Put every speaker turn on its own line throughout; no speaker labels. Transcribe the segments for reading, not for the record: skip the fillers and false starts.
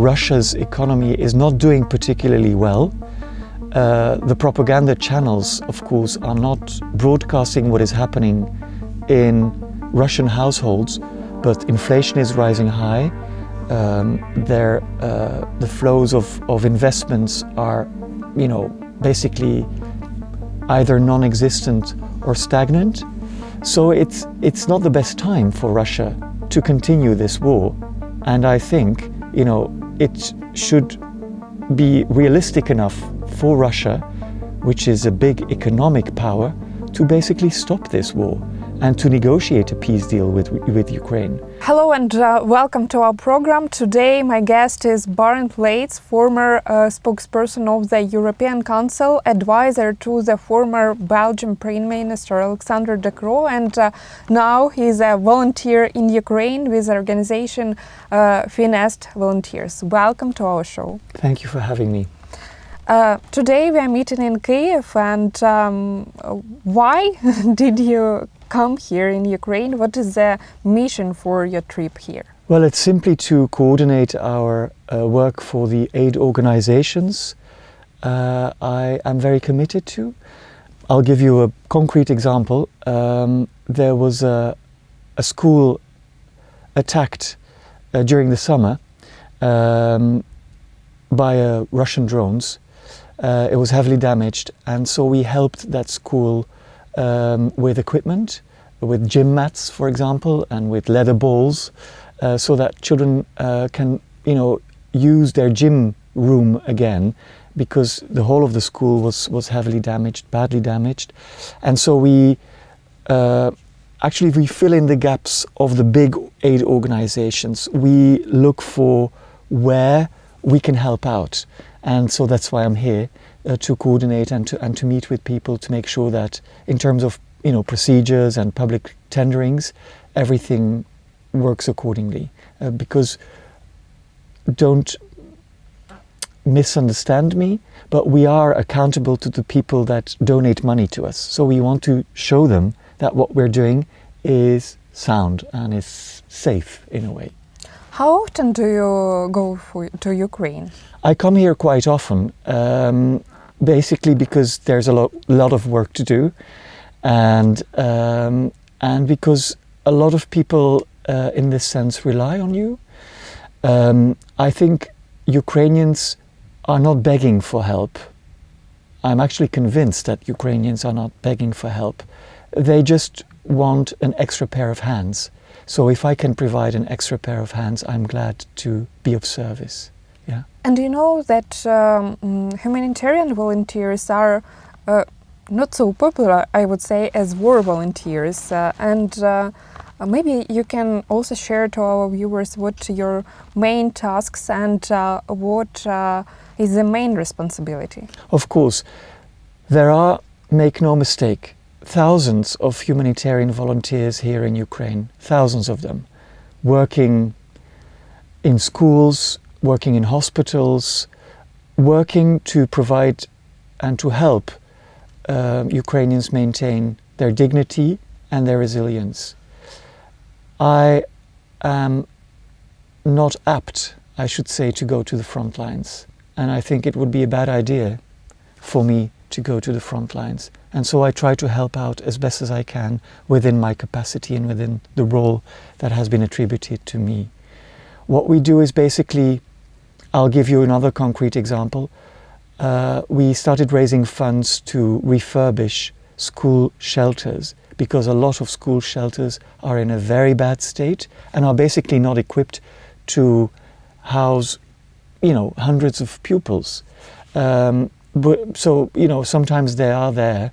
Russia's economy is not doing particularly well. The propaganda channels, of course, are not broadcasting what is happening in Russian households, but inflation is rising high. The flows of investments are, basically either non-existent or stagnant. So it's not the best time for Russia to continue this war. And I think, it should be realistic enough for Russia, which is a big economic power, to basically stop this war and to negotiate a peace deal with Ukraine.
Hello and welcome to our program. Today my guest is Barend Leyts, former spokesperson of the European Council, advisor to the former Belgian Prime Minister Alexander de Croo, and now he's a volunteer in Ukraine with the organization Finest Volunteers. Welcome to our show.
Thank you for having me.
Today we are meeting in Kyiv, and why did you come here in Ukraine? What is the mission for your trip here?
Well, it's simply to coordinate our work for the aid organizations I am very committed to. I'll give you a concrete example. There was a school attacked during the summer by Russian drones. It was heavily damaged, and so we helped that school with equipment, with gym mats, for example, and with leather balls, so that children can, use their gym room again, because the whole of the school was heavily damaged, badly damaged. And so we fill in the gaps of the big aid organizations. We look for where we can help out. And so that's why I'm here, to coordinate and to meet with people to make sure that in terms of procedures and public tenderings, everything works accordingly. Because don't misunderstand me, but we are accountable to the people that donate money to us. So we want to show them that what we're doing is sound and is safe in a way.
How often do you go to Ukraine?
I come here quite often, basically because there's a lot of work to do, and because a lot of people in this sense rely on you. I think Ukrainians are not begging for help. I'm actually convinced that Ukrainians are not begging for help. They just want an extra pair of hands. So if I can provide an extra pair of hands, I'm glad to be of service. Yeah.
And you know that humanitarian volunteers are not so popular, I would say, as war volunteers. Maybe you can also share to our viewers what your main tasks and what is the main responsibility.
Of course, there are, make no mistake, thousands of humanitarian volunteers here in Ukraine, thousands of them, working in schools, working in hospitals, working to provide and to help Ukrainians maintain their dignity and their resilience. I am not apt, I should say, to go to the front lines, and I think it would be a bad idea for me to go to the front lines. And so I try to help out as best as I can within my capacity and within the role that has been attributed to me. What we do is basically, I'll give you another concrete example. We started raising funds to refurbish school shelters, because a lot of school shelters are in a very bad state and are basically not equipped to house, hundreds of pupils. Sometimes they are there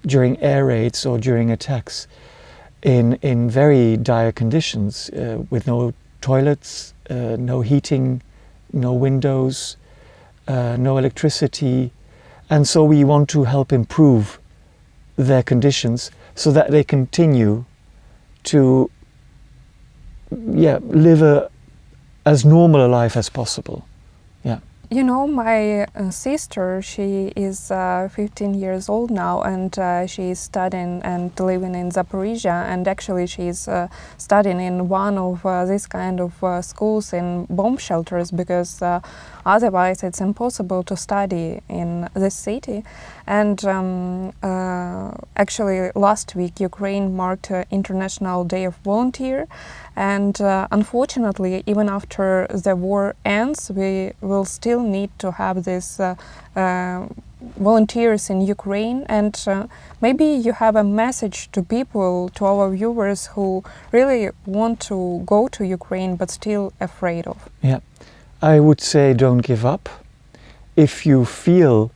during air raids or during attacks in very dire conditions, with no toilets, no heating, no windows, no electricity. And so we want to help improve their conditions so that they continue to live as normal a life as possible. Yeah.
You know, my sister, she is 15 years old now, and she is studying and living in Zaporizhia, and actually she's studying in one of this kind of schools in bomb shelters, because otherwise it's impossible to study in this city. And actually last week Ukraine marked International Day of Volunteer, and unfortunately, even after the war ends, we will still need to have these volunteers in Ukraine. And maybe you have a message to people, to our viewers who really want to go to Ukraine but still afraid of.
Yeah, I would say don't give up. If you feel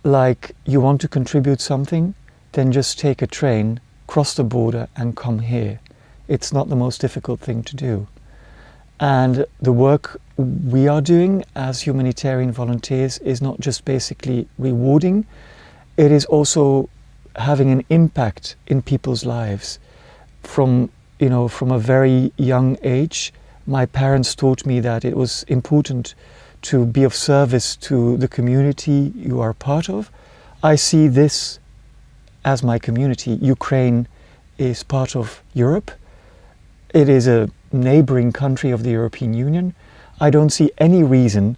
like you want to contribute something, then just take a train, cross the border and come here. It's not the most difficult thing to do. And the work we are doing as humanitarian volunteers is not just basically rewarding, it is also having an impact in people's lives. From a very young age, my parents taught me that it was important to be of service to the community you are part of. I see this as my community. Ukraine is part of Europe. It is a neighboring country of the European Union. I don't see any reason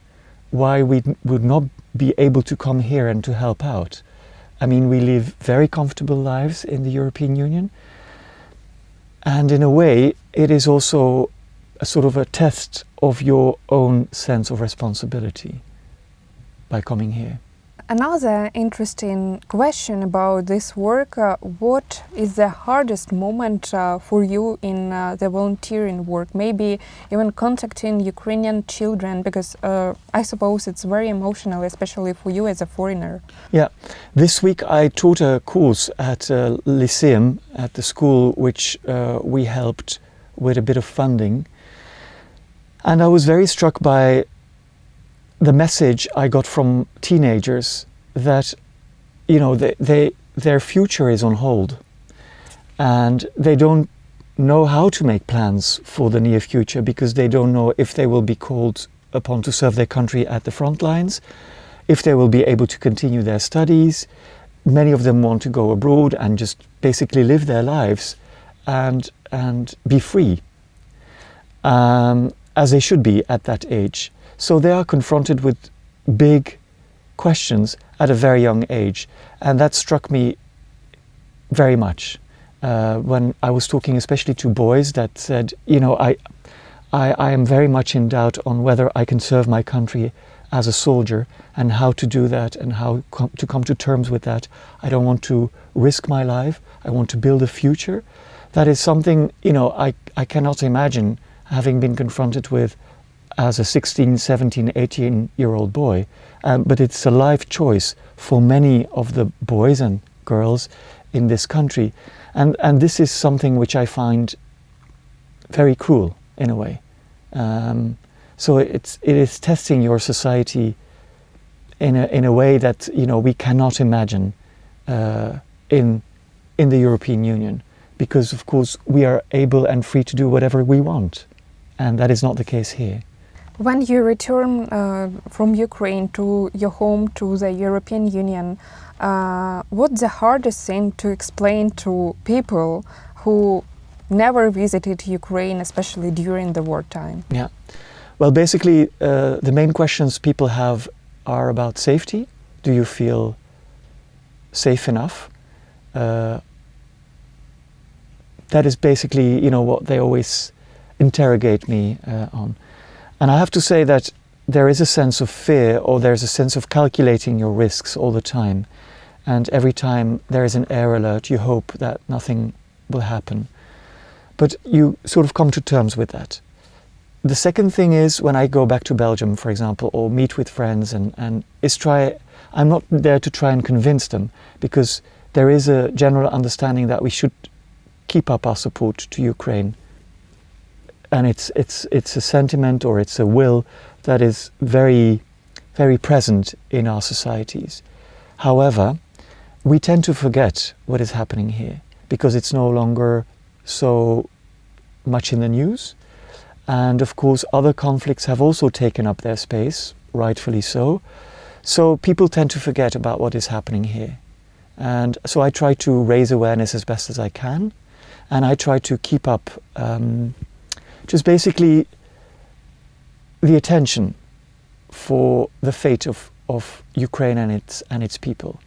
why we would not be able to come here and to help out. I mean, we live very comfortable lives in the European Union. And in a way, it is also a sort of a test of your own sense of responsibility by coming here.
Another interesting question about this work, what is the hardest moment for you in the volunteering work? Maybe even contacting Ukrainian children, because I suppose it's very emotional, especially for you as a foreigner.
Yeah, this week I taught a course at Lyceum, at the school which we helped with a bit of funding. And I was very struck by the message I got from teenagers that, their future is on hold and they don't know how to make plans for the near future, because they don't know if they will be called upon to serve their country at the front lines, if they will be able to continue their studies. Many of them want to go abroad and just basically live their lives and be free, as they should be at that age. So they are confronted with big questions at a very young age, and that struck me very much when I was talking especially to boys that said, I am very much in doubt on whether I can serve my country as a soldier and how to do that and how to come to terms with that. I don't want to risk my life. I want to build a future. That is something, I cannot imagine having been confronted with as a 16, 17, 18-year-old boy. But it's a life choice for many of the boys and girls in this country. And this is something which I find very cruel in a way. So it is testing your society in a way that we cannot imagine in the European Union, because of course we are able and free to do whatever we want, and that is not the case here.
When you return from Ukraine to your home, to the European Union, what's the hardest thing to explain to people who never visited Ukraine, especially during the wartime?
Yeah, well, basically the main questions people have are about safety. Do you feel safe enough? That is basically, what they always interrogate me on. And I have to say that there is a sense of fear, or there's a sense of calculating your risks all the time. And every time there is an air alert, you hope that nothing will happen. But you sort of come to terms with that. The second thing is, when I go back to Belgium, for example, or meet with friends, I'm not there to try and convince them, because there is a general understanding that we should keep up our support to Ukraine. And it's a sentiment, or it's a will that is very, very present in our societies. However, we tend to forget what is happening here, because it's no longer so much in the news. And of course, other conflicts have also taken up their space, rightfully so. So people tend to forget about what is happening here. And so I try to raise awareness as best as I can, and I try to keep up just basically the attention for the fate of Ukraine and its people.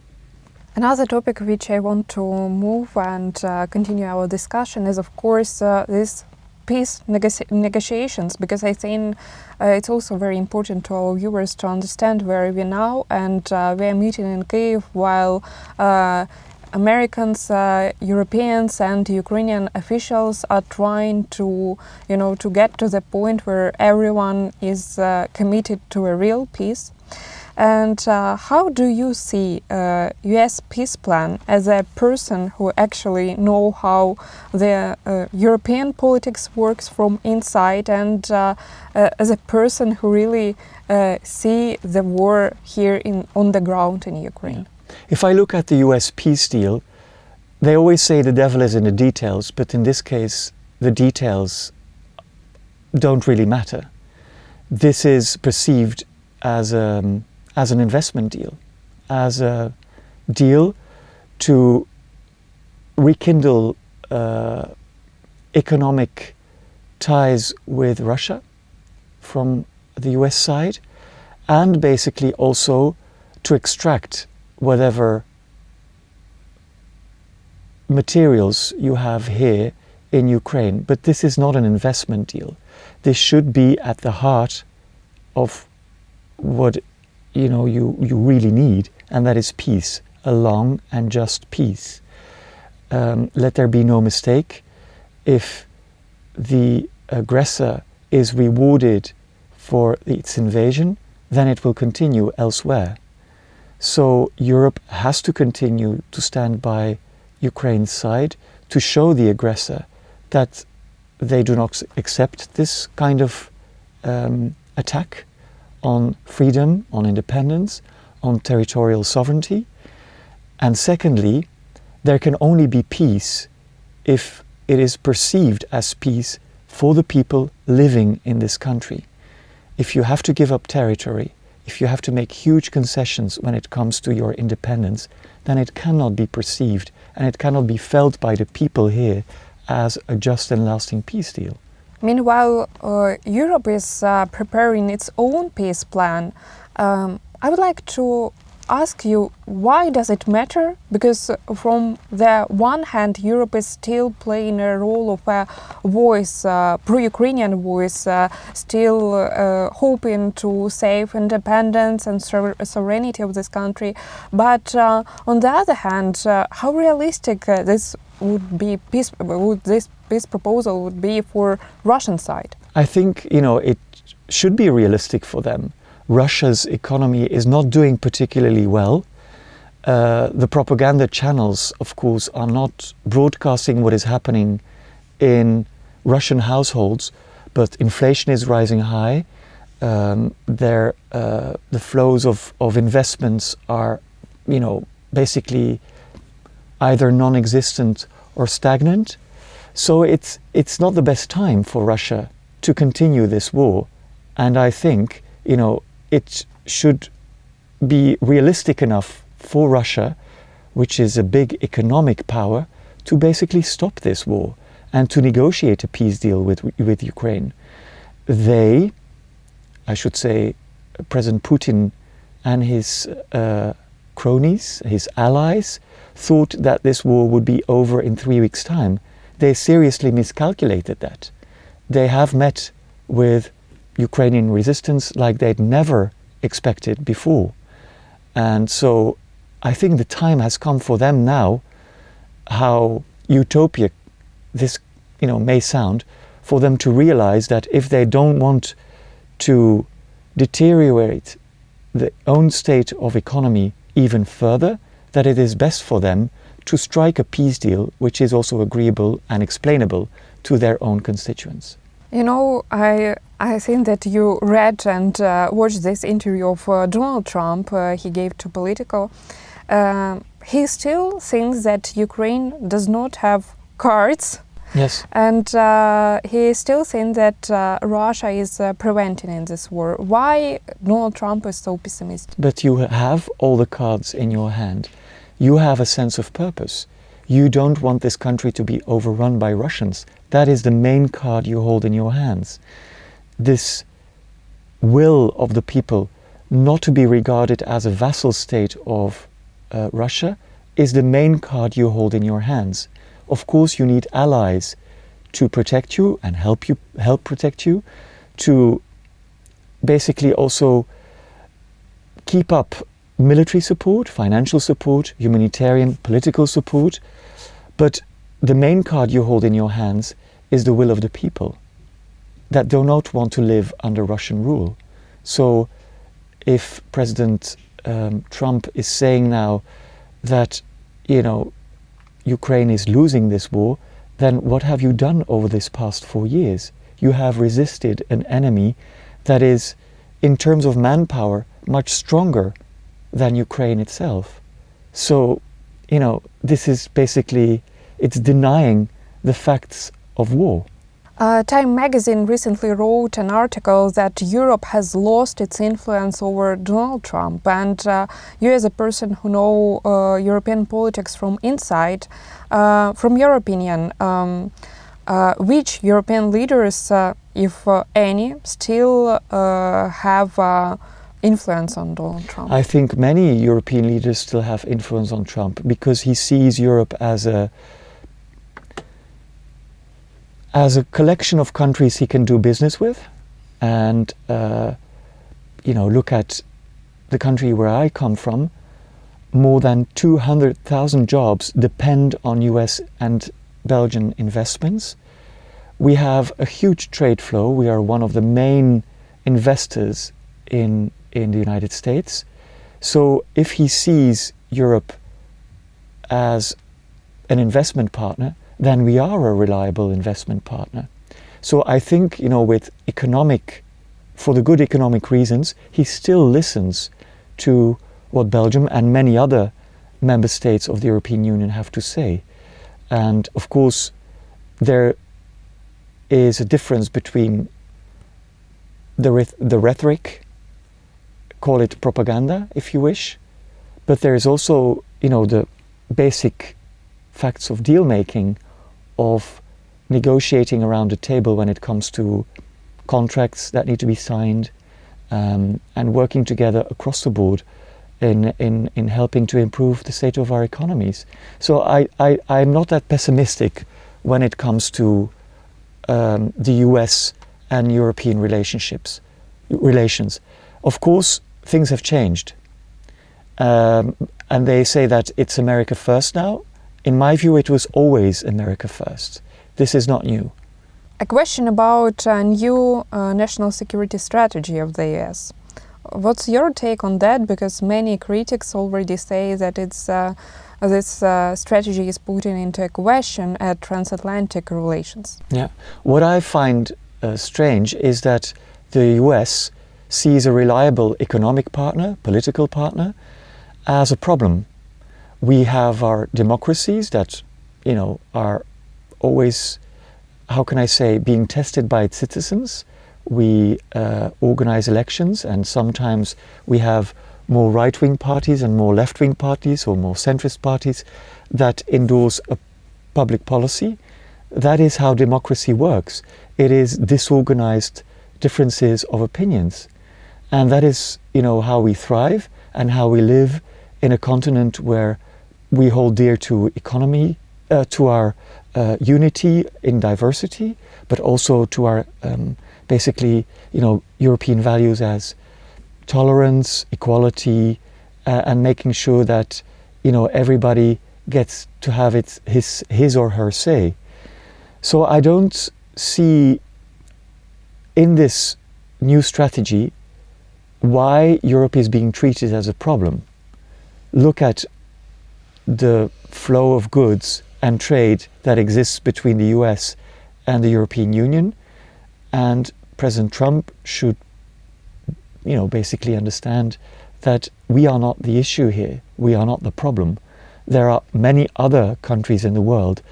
Another topic which I want to move and continue our discussion is, of course, this peace negotiations, because I think it's also very important to our viewers to understand where we are now, and we are meeting in Kyiv while Americans, Europeans and Ukrainian officials are trying to, to get to the point where everyone is committed to a real peace. And how do you see U.S. peace plan as a person who actually know how the European politics works from inside, and as a person who really see the war here on the ground in Ukraine?
If I look at the U.S. peace deal, they always say the devil is in the details, but in this case, the details don't really matter. This is perceived as an investment deal, as a deal to rekindle economic ties with Russia from the US side, and basically also to extract whatever materials you have here in Ukraine. But this is not an investment deal. This should be at the heart of what you really need, and that is peace, a long and just peace. Let there be no mistake, if the aggressor is rewarded for its invasion, then it will continue elsewhere. So Europe has to continue to stand by Ukraine's side to show the aggressor that they do not accept this kind of attack on freedom, on independence, on territorial sovereignty. And secondly, there can only be peace if it is perceived as peace for the people living in this country. If you have to give up territory, if you have to make huge concessions when it comes to your independence, then it cannot be perceived and it cannot be felt by the people here as a just and lasting peace deal.
Meanwhile, Europe is preparing its own peace plan. I would like to ask you, why does it matter? Because from the one hand, Europe is still playing a role of a voice, pro-Ukrainian voice, still hoping to save independence and sovereignty of this country. But on the other hand, how realistic this peace proposal would be for Russian side?
I think, it should be realistic for them. Russia's economy is not doing particularly well. The propaganda channels, of course, are not broadcasting what is happening in Russian households, but inflation is rising high. The flows of investments are, basically either non-existent or stagnant. So it's not the best time for Russia to continue this war. And I think, it should be realistic enough for Russia, which is a big economic power, to basically stop this war and to negotiate a peace deal with Ukraine. They, I should say, President Putin and his cronies, his allies, thought that this war would be over in 3 weeks' time. They seriously miscalculated that. They have met with Ukrainian resistance like they'd never expected before. And so I think the time has come for them now, how utopia this may sound, for them to realize that if they don't want to deteriorate their own state of economy even further, that it is best for them to strike a peace deal which is also agreeable and explainable to their own constituents.
I think that you read and watched this interview of Donald Trump he gave to Politico. He still thinks that Ukraine does not have cards
Yes.
And he still thinks that Russia is preventing in this war. Why Donald Trump is so pessimistic?
But you have all the cards in your hand. You have a sense of purpose. You don't want this country to be overrun by Russians. That is the main card you hold in your hands. This will of the people not to be regarded as a vassal state of Russia is the main card you hold in your hands. Of course, you need allies to protect you and help protect you, to basically also keep up military support, financial support, humanitarian, political support. But the main card you hold in your hands is the will of the people that do not want to live under Russian rule. So if President Trump is saying now that, Ukraine is losing this war, then what have you done over this past 4 years? You have resisted an enemy that is, in terms of manpower, much stronger than Ukraine itself. So, this is basically, it's denying the facts of war.
Time magazine recently wrote an article that Europe has lost its influence over Donald Trump, and you, as a person who know European politics from inside, from your opinion, which European leaders, if any, still have influence on Donald Trump?
I think many European leaders still have influence on Trump because he sees Europe as a collection of countries he can do business with. And, look at the country where I come from. More than 200,000 jobs depend on US and Belgian investments. We have a huge trade flow. We are one of the main investors in the United States. So if he sees Europe as an investment partner, then we are a reliable investment partner. So I think, for the good economic reasons, he still listens to what Belgium and many other member states of the European Union have to say. And of course, there is a difference between the rhetoric, call it propaganda if you wish, but there is also, the basic facts of deal making, of negotiating around the table when it comes to contracts that need to be signed, and working together across the board in helping to improve the state of our economies. So I'm not that pessimistic when it comes to the US and European relations. Of course, things have changed. And they say that it's America first now. In my view, it was always America first. This is not new.
A question about a new national security strategy of the US. What's your take on that? Because many critics already say that this strategy is putting into question transatlantic relations.
Yeah. What I find strange is that the US sees a reliable economic partner, political partner, as a problem. We have our democracies that, are always, being tested by its citizens. We organize elections, and sometimes we have more right-wing parties and more left-wing parties, or more centrist parties that endorse a public policy. That is how democracy works. It is disorganized differences of opinions. And that is, how we thrive and how we live in a continent where we hold dear to economy, to our unity in diversity, but also to our European values as tolerance, equality, and making sure that everybody gets to have his or her say. So I don't see in this new strategy why Europe is being treated as a problem. Look at the flow of goods and trade that exists between the US and the European Union, and President Trump should basically understand that we are not the issue here. We are not the problem. There are many other countries in the world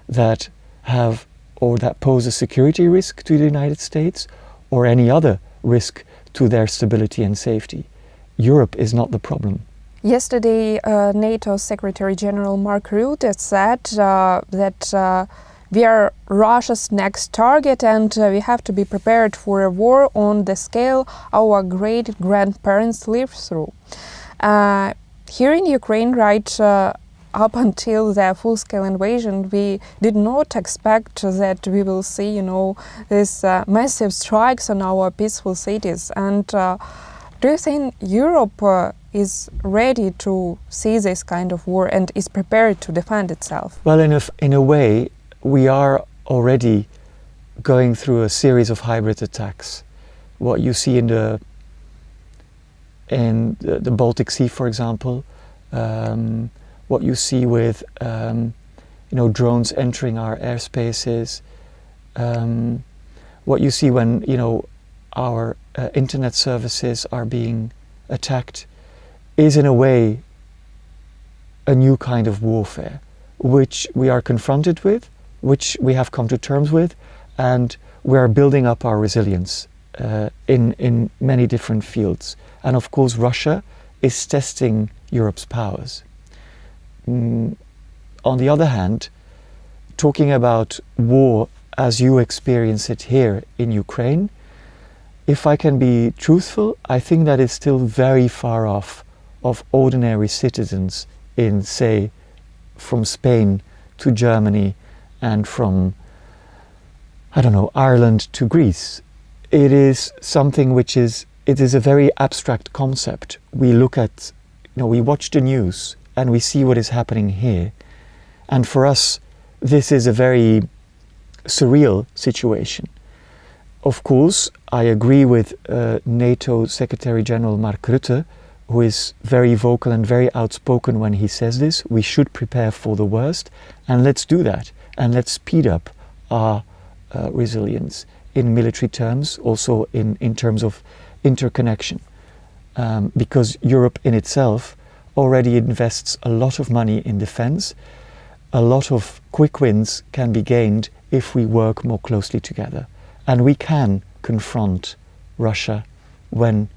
that have or that pose a security risk to the United States or any other risk to their stability and safety. Europe is not the problem.
Yesterday, NATO Secretary General Mark Rutte said that we are Russia's next target and we have to be prepared for a war on the scale our great-grandparents lived through. Here in Ukraine, right up until the full-scale invasion, we did not expect that we will see, these massive strikes on our peaceful cities. And do you think Europe is ready to see this kind of war and is prepared to defend itself?
Well, in a way, we are already going through a series of hybrid attacks. What you see in the Baltic Sea, for example, what you see with drones entering our airspaces, what you see when our internet services are being attacked, is in a way a new kind of warfare, which we are confronted with, which we have come to terms with, and we are building up our resilience in many different fields. And of course, Russia is testing Europe's powers. On the other hand, talking about war as you experience it here in Ukraine, if I can be truthful, I think that is still very far off of ordinary citizens in, say, from Spain to Germany and from, Ireland to Greece. It is something it is a very abstract concept. We look at, we watch the news and we see what is happening here. And for us, this is a very surreal situation. Of course, I agree with NATO Secretary General Mark Rutte, who is very vocal and very outspoken when he says this. We should prepare for the worst, and let's do that. And let's speed up our resilience in military terms, also in terms of interconnection. Because Europe in itself already invests a lot of money in defense. A lot of quick wins can be gained if we work more closely together. And we can confront Russia when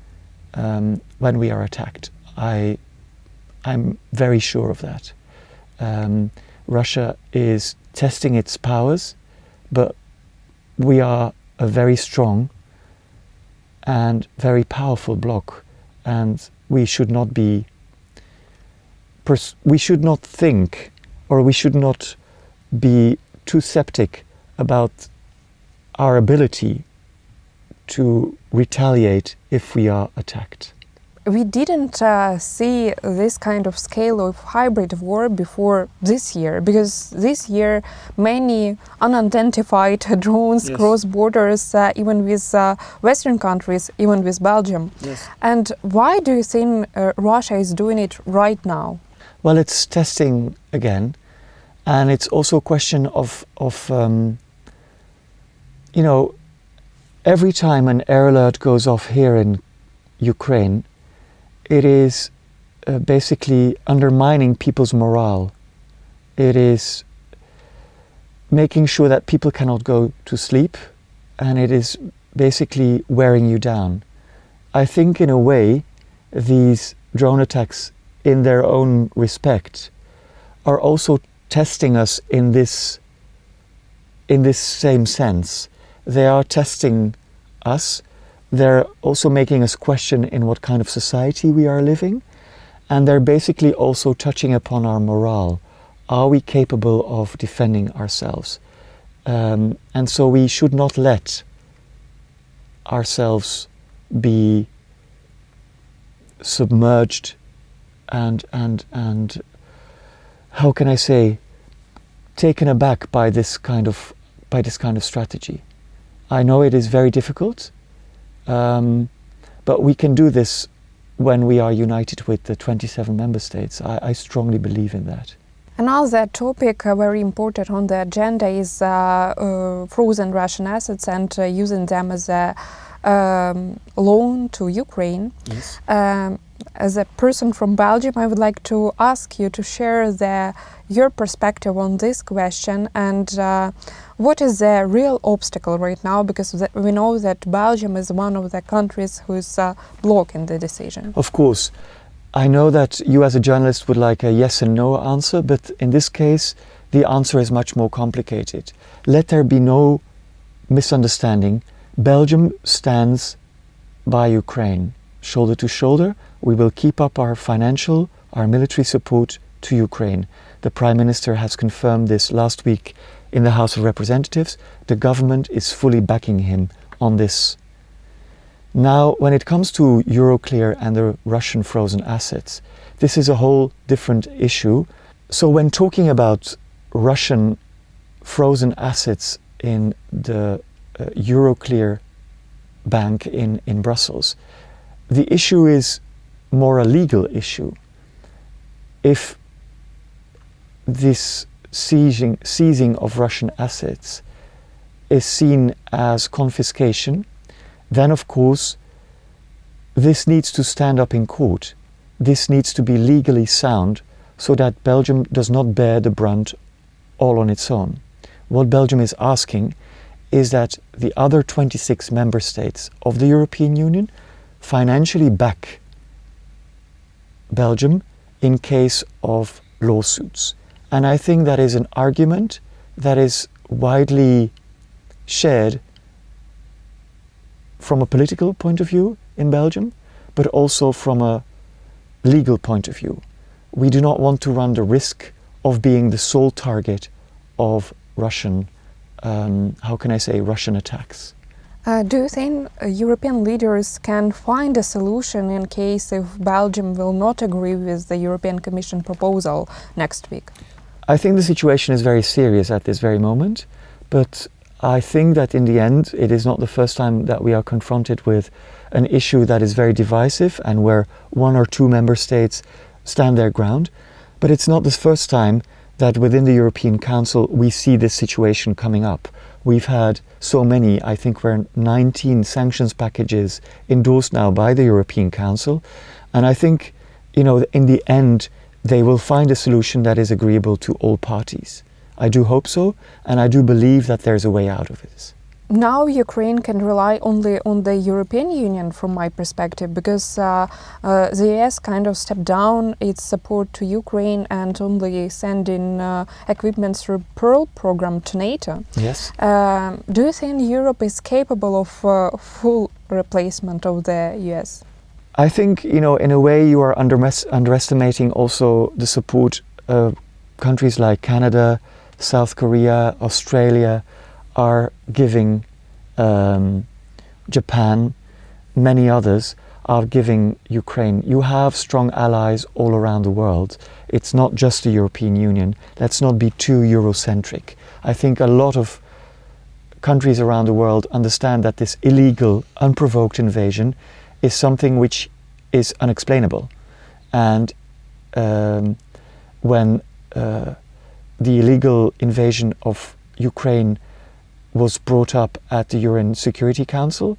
we are attacked. I'm very sure of that. Russia is testing its powers, but we are a very strong and very powerful bloc, and we should not think, or we should not be too skeptic about our ability to retaliate if we are attacked.
We didn't see this kind of scale of hybrid war before this year, because this year many unidentified drones cross borders, even with Western countries, even with Belgium.
Yes.
And why do you think Russia is doing it right now?
Well, it's testing again, and it's also a question of every time an air alert goes off here in Ukraine, it is basically undermining people's morale. It is making sure that people cannot go to sleep, and it is basically wearing you down. I think in a way these drone attacks in their own respect are also testing us in this same sense. They are testing us. They're also making us question in what kind of society we are living, and they're basically also touching upon our morale. Are we capable of defending ourselves? And so we should not let ourselves be submerged and how can I say, taken aback by this kind of strategy. I know it is very difficult, but we can do this when we are united with the 27 member states. I strongly believe in that.
Another topic very important on the agenda is frozen Russian assets and using them as a loan to Ukraine.
Yes.
As a person from Belgium, I would like to ask you to share your perspective on this question, and what is the real obstacle right now, because we know that Belgium is one of the countries who is blocking the decision.
Of course, I know that you as a journalist would like a yes and no answer, but in this case the answer is much more complicated. Let there be no misunderstanding. Belgium stands by Ukraine, shoulder to shoulder. We will keep up our financial, our military support to Ukraine. The Prime Minister has confirmed this last week in the House of Representatives. The government is fully backing him on this. Now, when it comes to Euroclear and the Russian frozen assets, this is a whole different issue. So when talking about Russian frozen assets in the Euroclear bank in Brussels, the issue is more a legal issue. If this seizing of Russian assets is seen as confiscation, then of course this needs to stand up in court. This needs to be legally sound so that Belgium does not bear the brunt all on its own. What Belgium is asking is that the other 26 member states of the European Union financially back Belgium in case of lawsuits. And I think that is an argument that is widely shared from a political point of view in Belgium, but also from a legal point of view. We do not want to run the risk of being the sole target of Russian Russian attacks.
Do you think European leaders can find a solution in case if Belgium will not agree with the European Commission proposal next week?
I think the situation is very serious at this very moment, but I think that in the end it is not the first time that we are confronted with an issue that is very divisive and where one or two member states stand their ground. But it's not the first time that within the European Council we see this situation coming up. We've had so many, I think we're 19 sanctions packages endorsed now by the European Council, and I think, in the end they will find a solution that is agreeable to all parties. I do hope so, and I do believe that there's a way out of this.
Now Ukraine can rely only on the European Union, from my perspective, because the US kind of stepped down its support to Ukraine and only send in equipment through Pearl program to NATO.
Yes.
Do you think Europe is capable of full replacement of the US?
I think, in a way you are underestimating also the support countries like Canada, South Korea, Australia are giving, Japan, many others are giving Ukraine. You have strong allies all around the world. It's not just the European Union. Let's not be too Eurocentric. I think a lot of countries around the world understand that this illegal, unprovoked invasion is something which is unexplainable. And when the illegal invasion of Ukraine was brought up at the UN Security Council,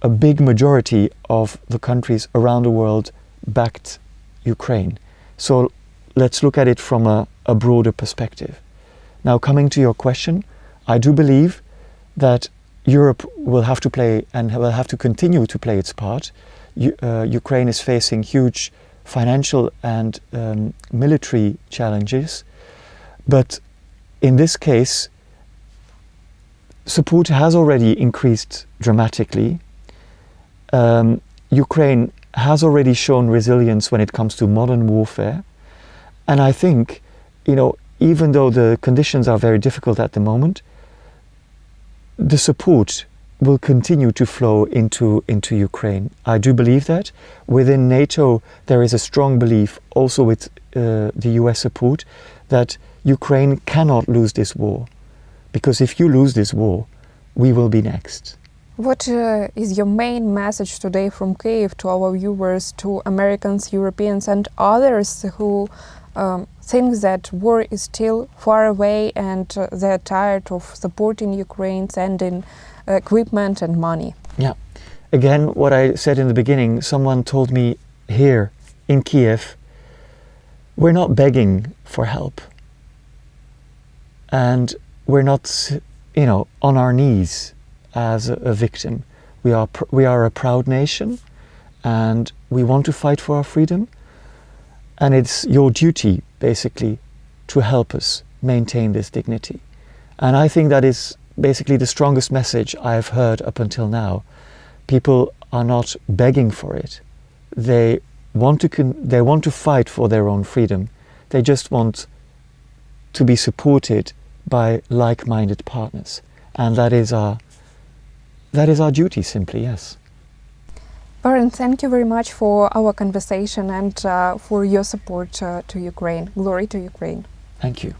a big majority of the countries around the world backed Ukraine. So let's look at it from a broader perspective. Now, coming to your question, I do believe that Europe will have to play and will have to continue to play its part. Ukraine is facing huge financial and military challenges, but in this case, support has already increased dramatically. Ukraine has already shown resilience when it comes to modern warfare. And I think, even though the conditions are very difficult at the moment, the support will continue to flow into Ukraine. I do believe that. Within NATO, there is a strong belief, also with the US support, that Ukraine cannot lose this war. Because if you lose this war, we will be next.
What is your main message today from Kyiv to our viewers, to Americans, Europeans and others who think that war is still far away and they're tired of supporting Ukraine, sending equipment and money?
Yeah. Again, what I said in the beginning, someone told me here in Kiev, we're not begging for help. And we're not, on our knees as a victim. We are a proud nation, and we want to fight for our freedom. And it's your duty, basically, to help us maintain this dignity. And I think that is basically the strongest message I've heard up until now. People are not begging for it. They want to fight for their own freedom. They just want to be supported by like-minded partners. And that is our duty, simply, yes.
Barend, thank you very much for our conversation and for your support to Ukraine. Glory to Ukraine.
Thank you.